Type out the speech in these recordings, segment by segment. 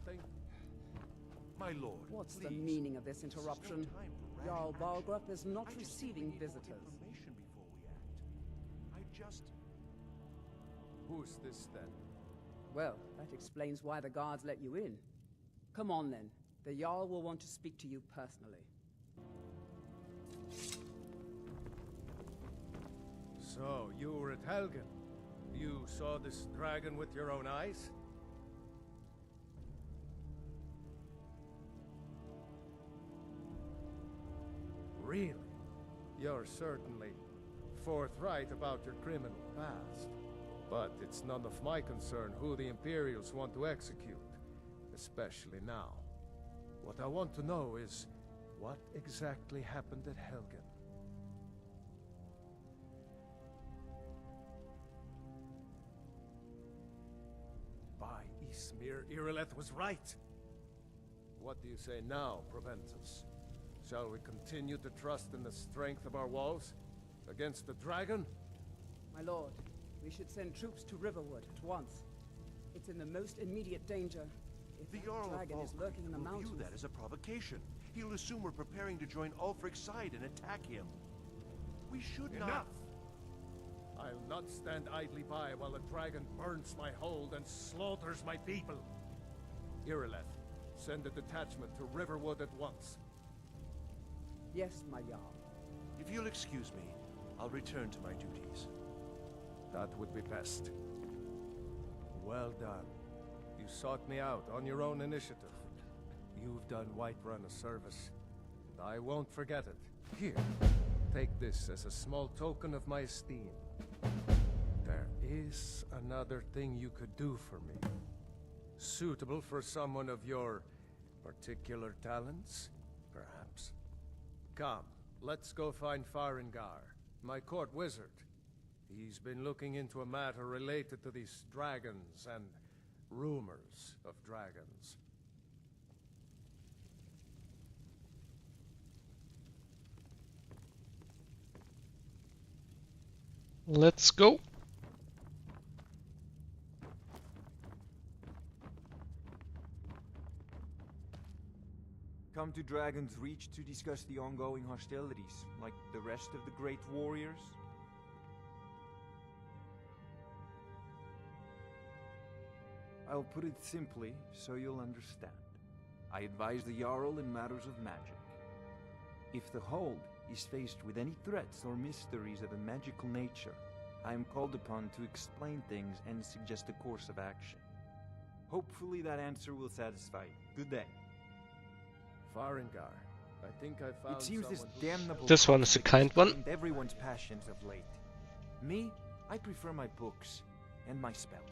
nothing? My lord, What's the please. meaning of this interruption? There's no time for Jarl rash action. Balgruuf is not I just receiving think we need more visitors. information before we act. I just... Who's this then? Well, that explains why the guards let you in. Come on then. The Jarl will want to speak to you personally. So, you were at Helgen. You saw this dragon with your own eyes? Really? You're certainly forthright about your criminal past. But it's none of my concern who the Imperials want to execute, especially now. What I want to know is, what exactly happened at Helgen? By Ysmir, Irileth was right! What do you say now, Proventus? Shall we continue to trust in the strength of our walls? Against the dragon? My lord, we should send troops to Riverwood at once. It's in the most immediate danger. If The that Jarl of dragon is lurking in the will mountains... view that as a provocation. He'll assume we're preparing to join Ulfric's side and attack him. We should not... Enough! I'll not stand idly by while a dragon burns my hold and slaughters my people. Irileth, send a detachment to Riverwood at once. Yes, my Jarl. If you'll excuse me, I'll return to my duties. That would be best. Well done. You sought me out on your own initiative. You've done Whiterun a service, and I won't forget it. Here, take this as a small token of my esteem. There is another thing you could do for me. Suitable for someone of your particular talents, perhaps. Come, let's go find Farengar, my court wizard. He's been looking into a matter related to these dragons and rumors of dragons. Let's go. Come to Dragon's Reach to discuss the ongoing hostilities, like the rest of the great warriors? I'll put it simply, so you'll understand. I advise the Jarl in matters of magic. If the Hold is faced with any threats or mysteries of a magical nature, I am called upon to explain things and suggest a course of action. Hopefully that answer will satisfy you. Good day. Farengar, I think I found It seems this someone who- damnable This one is a kind one. claimed everyone's passions of late. Me, I prefer my books and my spells.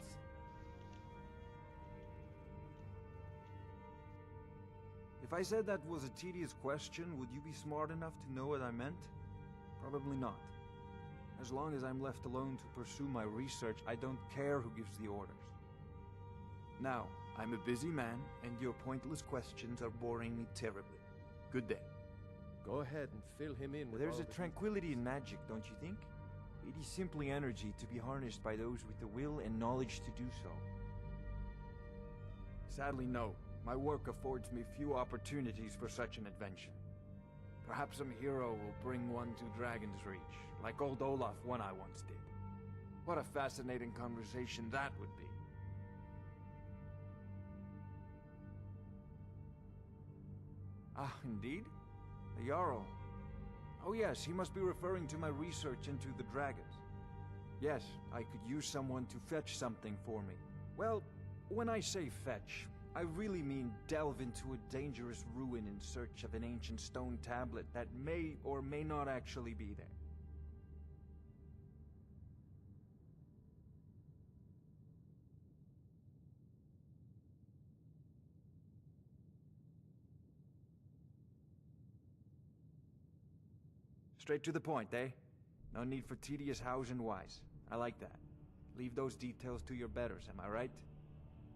If I said that was a tedious question, would you be smart enough to know what I meant? Probably not. As long as I'm left alone to pursue my research, I don't care who gives the orders. Now, I'm a busy man, and your pointless questions are boring me terribly. Good day. Go ahead and fill him in with There's all a the tranquility in magic, don't you think? It is simply energy to be harnessed by those with the will and knowledge to do so. Sadly, no. My work affords me few opportunities for such an adventure. Perhaps some hero will bring one to Dragon's Reach, like old Olaf one I once did. What a fascinating conversation that would be. Ah, indeed? The Jarl. Oh yes, he must be referring to my research into the dragons. Yes, I could use someone to fetch something for me. Well, when I say fetch, I really mean delve into a dangerous ruin in search of an ancient stone tablet that may or may not actually be there. Straight to the point, eh? No need for tedious hows and whys. I like that. Leave those details to your betters, am I right?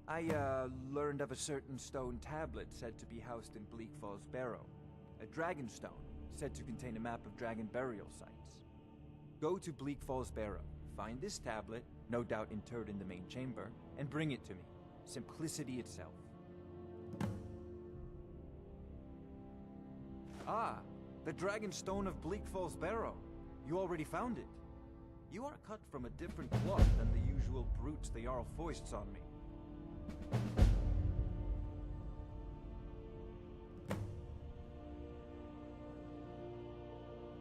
I, learned of a certain stone tablet said to be housed in Bleak Falls Barrow. A dragon stone, said to contain a map of dragon burial sites. Go to Bleak Falls Barrow, find this tablet, no doubt interred in the main chamber, and bring it to me. Simplicity itself. Ah, the Dragon Stone of Bleak Falls Barrow. You already found it. You are cut from a different cloth than the usual brutes the Jarl foists on me.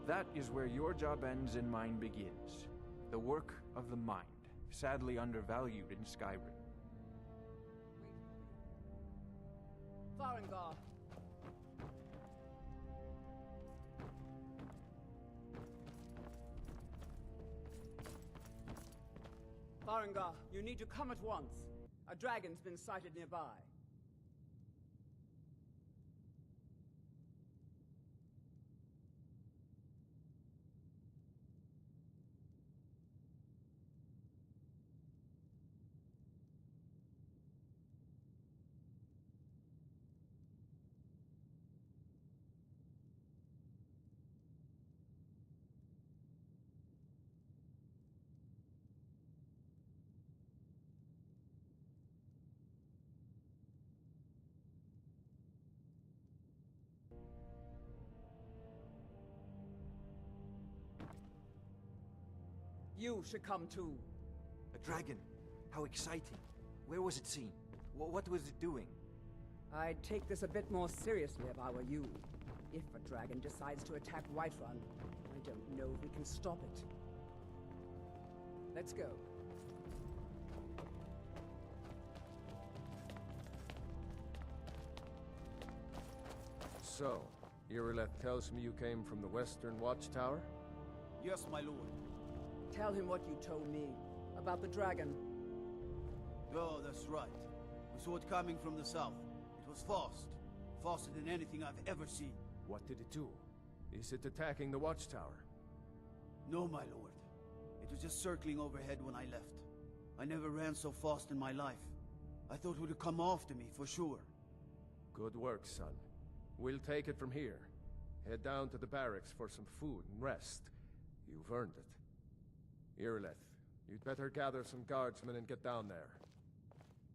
That is where your job ends and mine begins. The work of the mind, sadly undervalued in Skyrim. Farengar. Farengar, you need to come at once. A dragon's been sighted nearby. You should come too. A dragon? How exciting. Where was it seen? What was it doing? I'd take this a bit more seriously if I were you. If a dragon decides to attack Whiterun, I don't know if we can stop it. Let's go. So, Irileth tells me you came from the Western Watchtower? Yes, my lord. Tell him what you told me about the dragon. Oh, that's right. We saw it coming from the south. It was fast. Faster than anything I've ever seen. What did it do? Is it attacking the Watchtower? No, my lord. It was just circling overhead when I left. I never ran so fast in my life. I thought it would come after me, for sure. Good work, son. We'll take it from here. Head down to the barracks for some food and rest. You've earned it. Irileth, you'd better gather some guardsmen and get down there.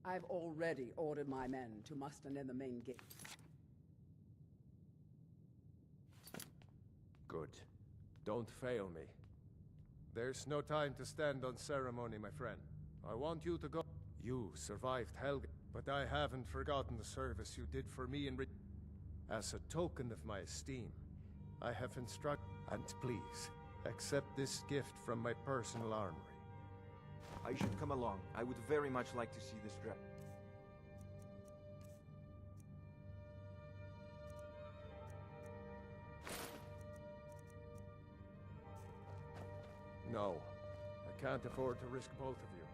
I've already ordered my men to muster near the main gate. Good. Don't fail me. There's no time to stand on ceremony, my friend. I want you to go. You survived Helge, but I haven't forgotten the service you did for me and as a token of my esteem, I have instructed. And please, accept this gift from my personal armory. I should come along. I would very much like to see this dragon. No, I can't afford to risk both of you.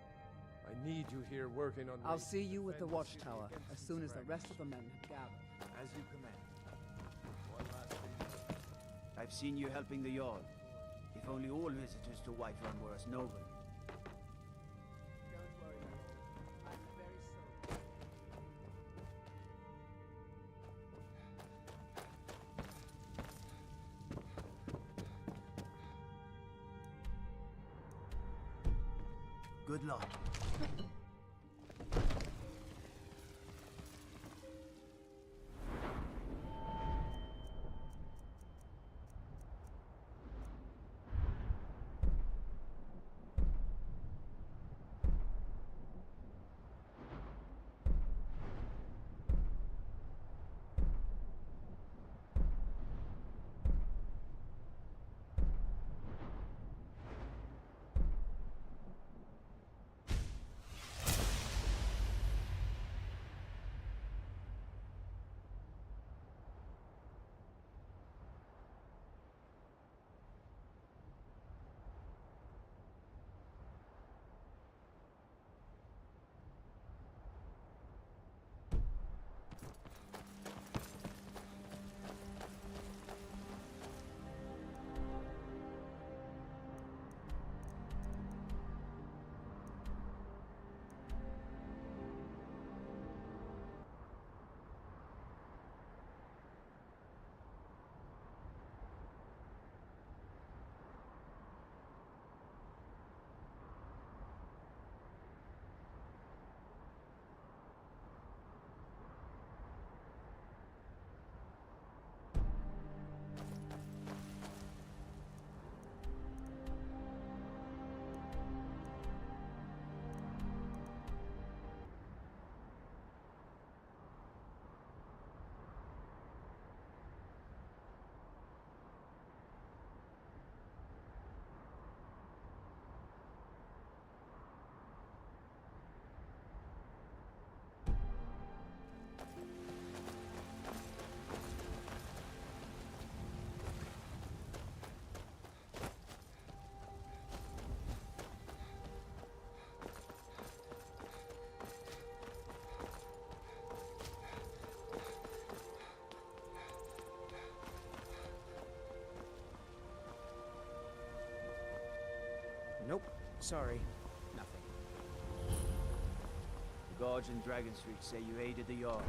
I need you here working on. I'll see you at the watchtower as soon as the rest of the men have gathered. As you command. I've seen you helping the Jarl. If only all visitors to Whiterun were as noble. Don't worry, my lord. I'm very sorry. Good luck. Nope. Sorry. Nothing. The guards in Dragon Street say you aided the Jarl.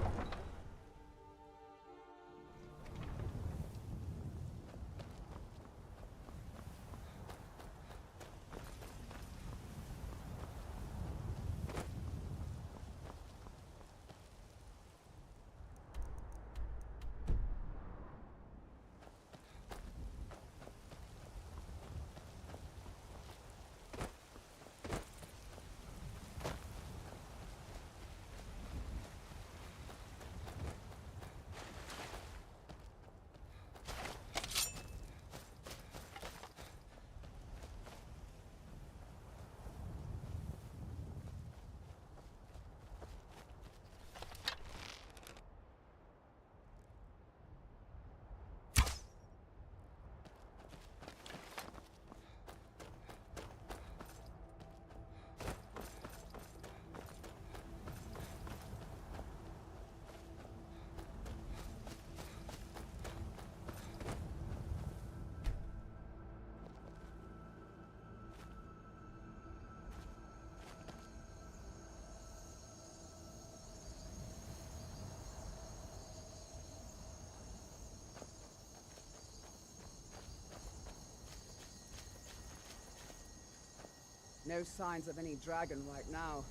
No signs of any dragon right now,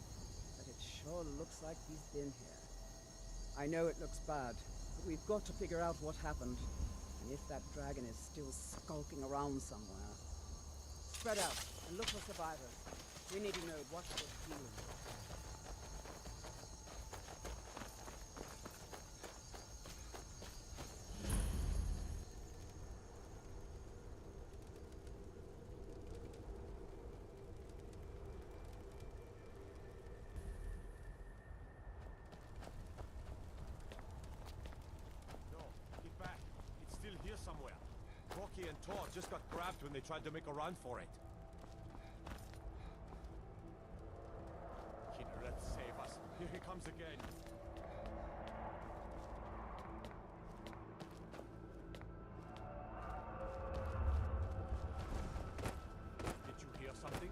but it sure looks like he's been here. I know it looks bad, but we've got to figure out what happened, and if that dragon is still skulking around somewhere. Spread out and look for survivors. We need to know what we're doing. Here somewhere. Rocky and Thor just got grabbed when they tried to make a run for it. Kinneret, save us. Here he comes again. Did you hear something?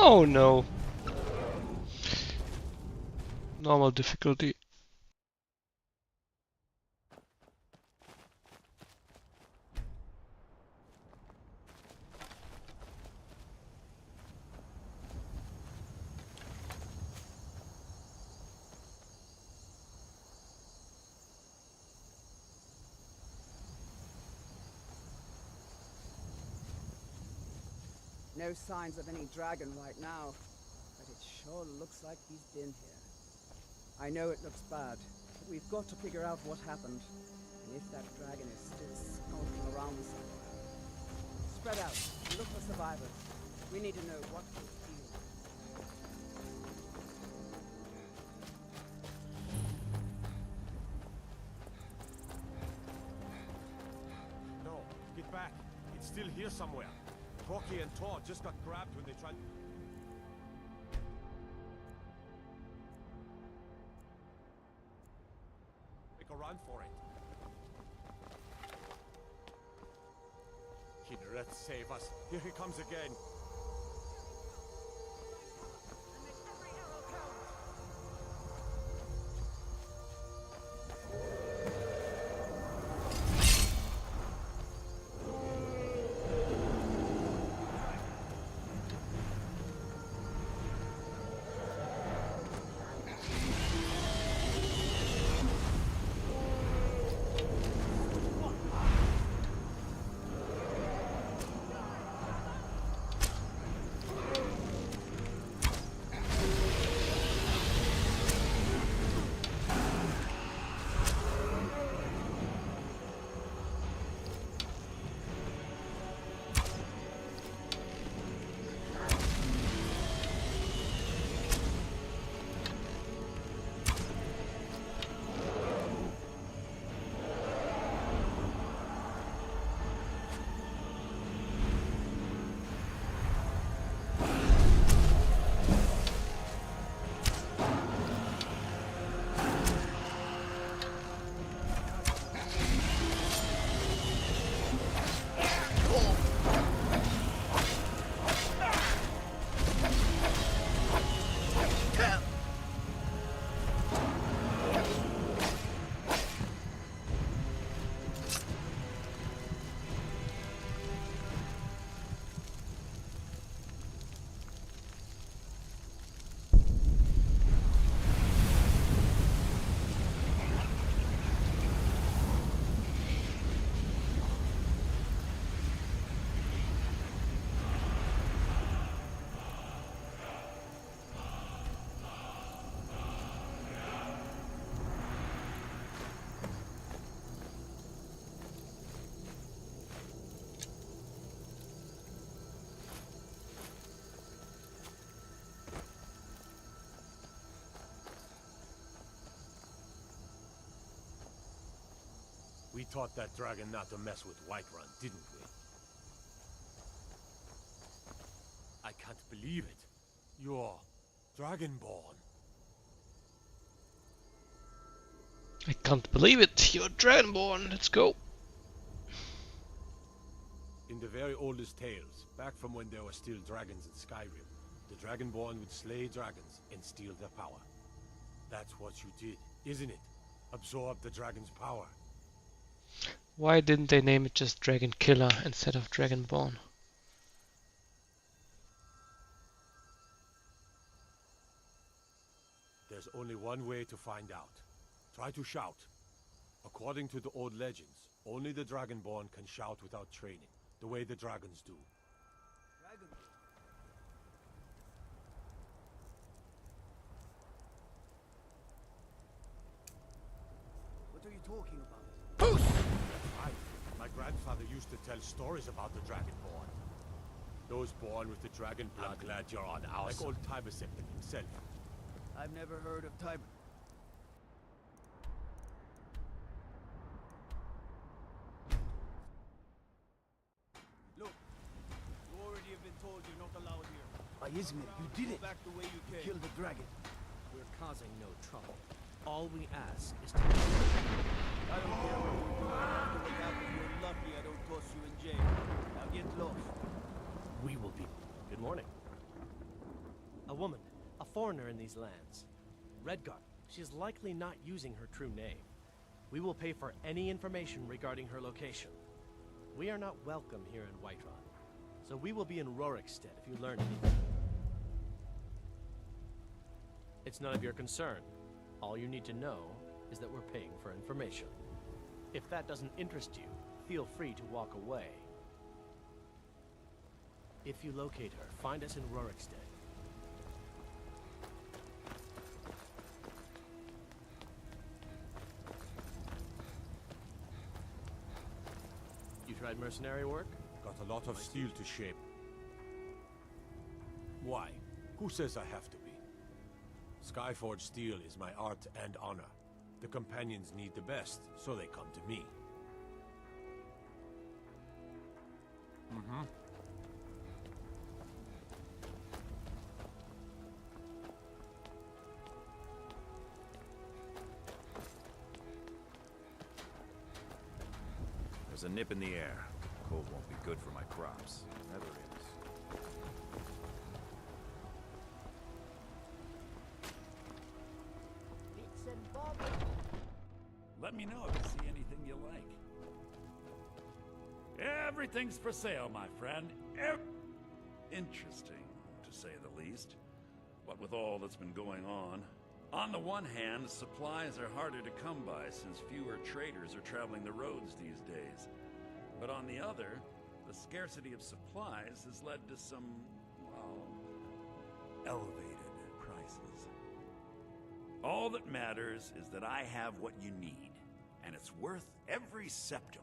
Oh no! Normal difficulty. No signs of any dragon right now, but it sure looks like he's been here. I know it looks bad, but we've got to figure out what happened, and if that dragon is still skulking around somewhere. Spread out and look for survivors. We need to know what we're doing. No, get back. It's still here somewhere. Rocky and Thor just got grabbed when they tried... make a run for it. Kinneret, save us. Here he comes again. taught that dragon not to mess with Whiterun, didn't we? I can't believe it. You're Dragonborn. I can't believe it. You're Dragonborn. Let's go. In the very oldest tales, back from when there were still dragons in Skyrim, the Dragonborn would slay dragons and steal their power. That's what you did, isn't it? Absorb the dragon's power. Why didn't they name it just Dragon Killer instead of Dragonborn? There's only one way to find out. Try to shout. According to the old legends, only the Dragonborn can shout without training, the way the dragons do. What are you talking about? Right. My grandfather used to tell stories about the Dragonborn. Those born with the dragon blood. I'm glad you're on our side. Like old Tibersep himself. I've never heard of Tiber. Look, you already have been told you're not allowed here. Izmir, you did it. Go back the way you came. Kill the dragon. We're causing no trouble. All we ask is to... I don't care what you're doing. After what happened, you're lucky I don't toss you in jail. Now get lost. We will be... Good morning. A woman, a foreigner in these lands. Redguard. She is likely not using her true name. We will pay for any information regarding her location. We are not welcome here in Whiterun, so we will be in Rorikstead if you learn anything. It's none of your concern. All you need to know is that we're paying for information. If that doesn't interest you, feel free to walk away. If you locate her, find us in Rorikstead. You tried mercenary work? Got a lot of steel to shape. Why? Who says I have to be? Skyforged steel is my art and honor. The companions need the best, so they come to me. There's a nip in the air. Cold won't be good for my crops. Never is. Let me know if you see anything you like. Everything's for sale, my friend. Interesting, to say the least. What with all that's been going on. On the one hand, supplies are harder to come by since fewer traders are traveling the roads these days. But on the other, the scarcity of supplies has led to some, well, elevated prices. All that matters is that I have what you need, and it's worth every septum.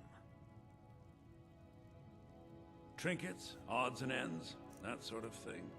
Trinkets, odds and ends, that sort of thing.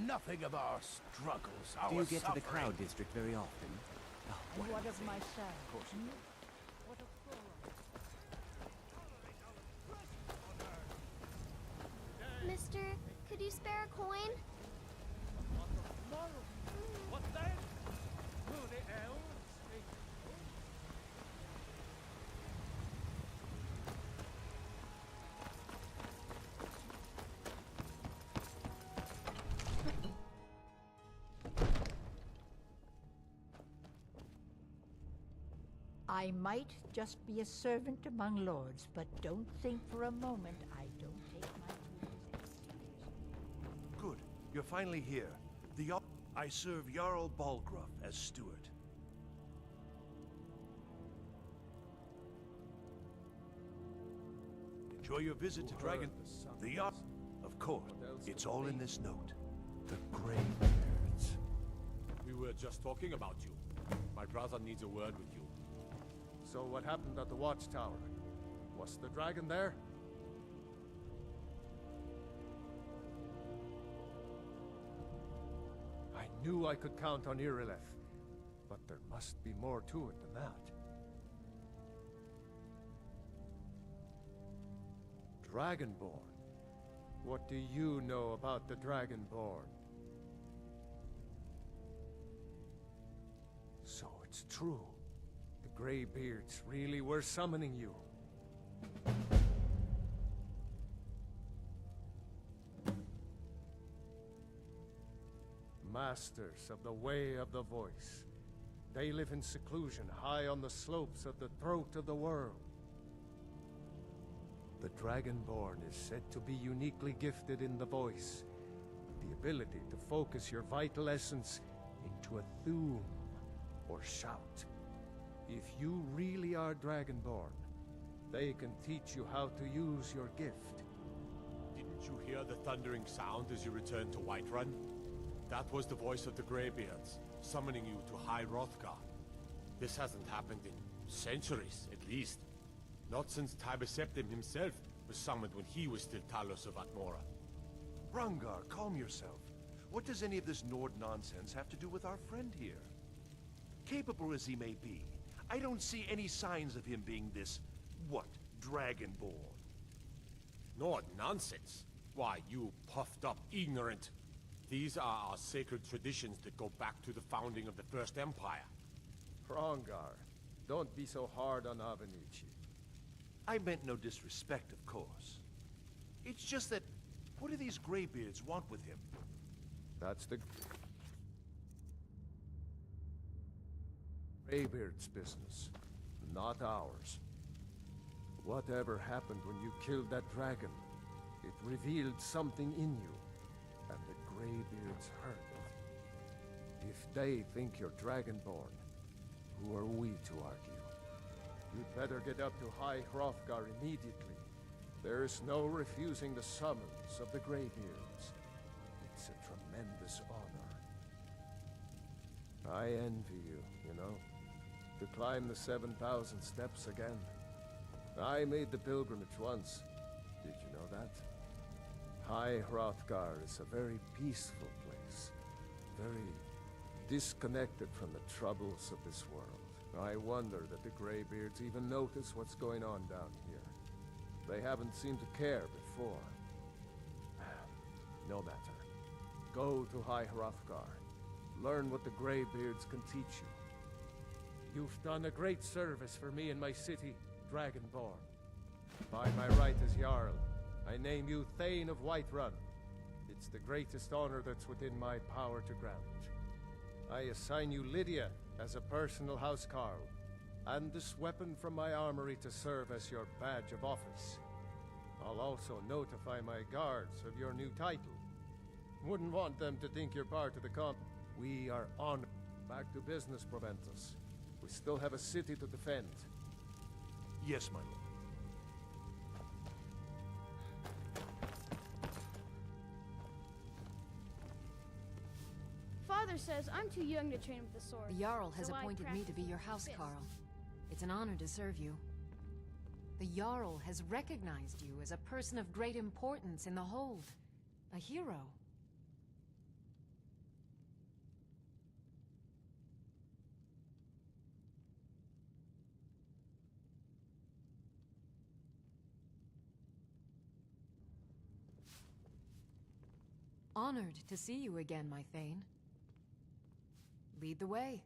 nothing of our struggles, our Do you get to the suffering. Cloud District very often? Oh, And what of insane. myself? Of course you do. What of Flora? Mister, could you spare a coin? What's that? Who the hell? I might just be a servant among lords, but don't think for a moment I don't take my duties seriously. Good. You're finally here. I serve Jarl Balgruff as steward. Enjoy your visit to Dragon... The Jarl... Of course. It's all in this note. The Greybeards. We were just talking about you. My brother needs a word with you. So what happened at the watchtower? Was the dragon there? I knew I could count on Irileth, but there must be more to it than that. Dragonborn? What do you know about the Dragonborn? So it's true. The Greybeards really were summoning you. Masters of the Way of the Voice. They live in seclusion high on the slopes of the throat of the world. The Dragonborn is said to be uniquely gifted in the voice, the ability to focus your vital essence into a thum or shout. If you really are Dragonborn, they can teach you how to use your gift. Didn't you hear the thundering sound as you returned to Whiterun? That was the voice of the Greybeards, summoning you to High Hrothgar. This hasn't happened in centuries, at least. Not since Tiber Septim himself was summoned when he was still Talos of Atmora. Rangar, calm yourself. What does any of this Nord nonsense have to do with our friend here? Capable as he may be, I don't see any signs of him being this, what, Dragonborn. Nord nonsense? Why, you puffed up ignorant. These are our sacred traditions that go back to the founding of the First Empire. Hrongar, don't be so hard on Avenucci. I meant no disrespect, of course. It's just that, what do these Greybeards want with him? That's the Greybeard's business, not ours. Whatever happened when you killed that dragon, it revealed something in you, and the Greybeards hurt. If they think you're Dragonborn, who are we to argue? You'd better get up to High Hrothgar immediately. There's no refusing the summons of the Greybeards. It's a tremendous honor. I envy you, you know? To climb the 7,000 steps again. I made the pilgrimage once. Did you know that? High Hrothgar is a very peaceful place. Very disconnected from the troubles of this world. I wonder that the Greybeards even notice what's going on down here. They haven't seemed to care before. No matter. Go to High Hrothgar. Learn what the Greybeards can teach you. You've done a great service for me in my city, Dragonborn. By my right as Jarl, I name you Thane of Whiterun. It's the greatest honor that's within my power to grant. I assign you Lydia as a personal housecarl, and this weapon from my armory to serve as your badge of office. I'll also notify my guards of your new title. Wouldn't want them to think you're part of the comp. We are on. Back to business, Proventus. We still have a city to defend. Yes, my lord. Father says I'm too young to train with the sword. The Jarl has so I appointed me to be practice your with the housecarl. fist. It's an honor to serve you. The Jarl has recognized you as a person of great importance in the Hold. A hero. Honored to see you again, my Thane. Lead the way.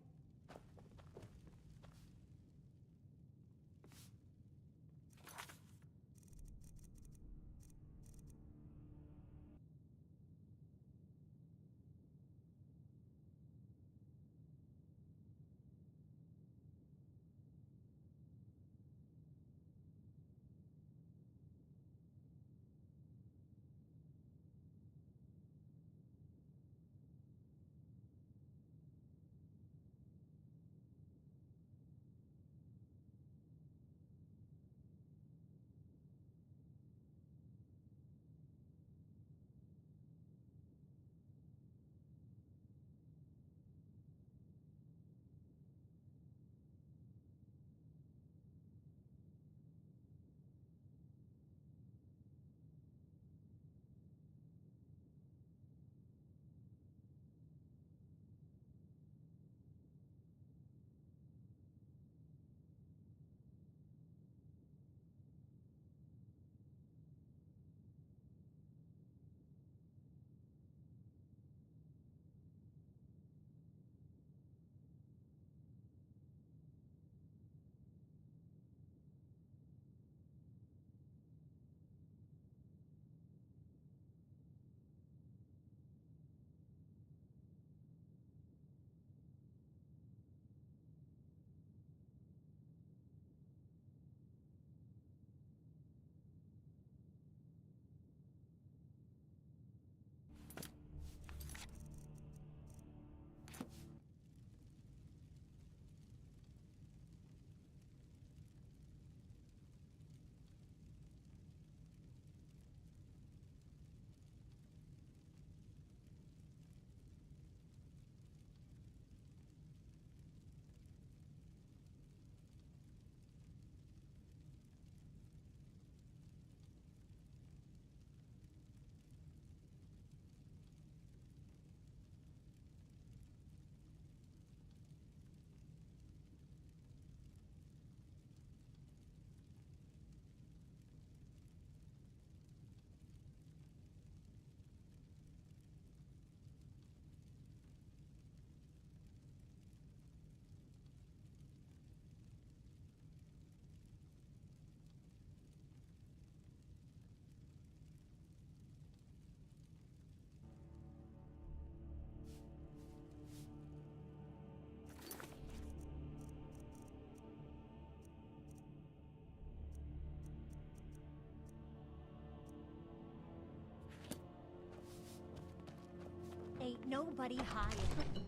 Ain't nobody hiding.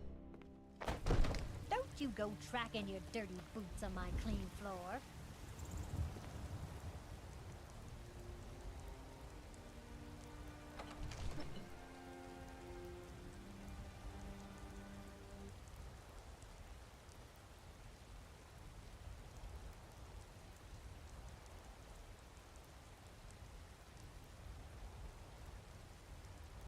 Don't you go tracking your dirty boots on my clean floor.